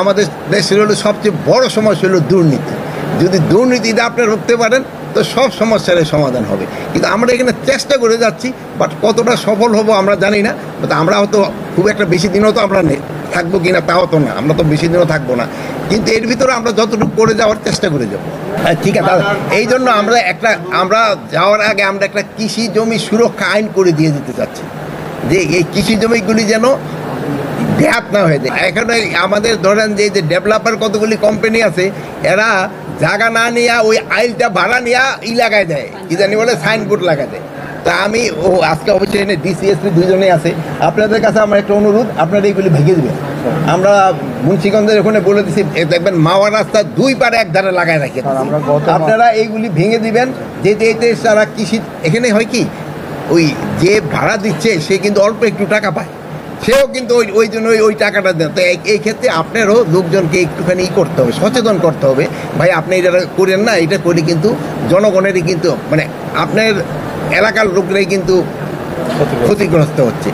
আমাদের দেশের হলো সবচেয়ে বড় সমস্যা হলো দুর্নীতি। যদি দুর্নীতিটা আপনি রুখতে পারেন তো সব সমস্যার সমাধান হবে। কিন্তু আমরা এখানে চেষ্টা করে যাচ্ছি, বাট কতটা সফল হব আমরা জানি না। বাট আমরা হয়তো খুব একটা বেশি দিনও তো আমরা থাকবো কিনা তাও তো না, আমরা তো বেশি দিনও থাকবো না, কিন্তু এর ভিতরে আমরা যতটুকু করে যাওয়ার চেষ্টা করে যাবো। ঠিক আছে, এই জন্য আমরা যাওয়ার আগে আমরা একটা কৃষি জমি সুরক্ষা আইন করে দিয়ে দিতে চাচ্ছি, যে এই কৃষি জমিগুলি যেন ব্যাপ না হয়ে যায়। এখানে আমাদের ধরেন যে ডেভেলপার কতগুলি কোম্পানি আছে, এরা জায়গা না নিয়ে ওই আইলটা ভাড়া নিয়ে লাগাই দেয়, কি জানি বলে সাইনবোর্ড লাগাই দেয়। তা আমি আজকে অবশ্যই এনে ডিসিএসপি দুজনে আছে, আপনাদের কাছে আমার একটা অনুরোধ, আপনারা এইগুলি ভেঙে দেবেন। আমরা মুন্সিগঞ্জের ওখানে বলে দিচ্ছি, দেখবেন মাওয়া রাস্তা দুই পারে এক ধারে লাগাই রাখি, আপনারা এইগুলি ভেঙে দিবেন। যেতে এতে সারা কৃষি এখানে হয় কি, ওই যে ভাড়া দিচ্ছে সে কিন্তু অল্প একটু টাকা পায়, সেও কিন্তু ওই জন্য ওই টাকাটা দেন। তো এই ক্ষেত্রে আপনারও লোকজনকে একটুখানি করতে হবে, সচেতন করতে হবে, ভাই আপনি এটা করেন না, এটা করে কিন্তু জনগণেরই কিন্তু মানে আপনার এলাকার লোকরাই কিন্তু ক্ষতিগ্রস্ত হচ্ছে।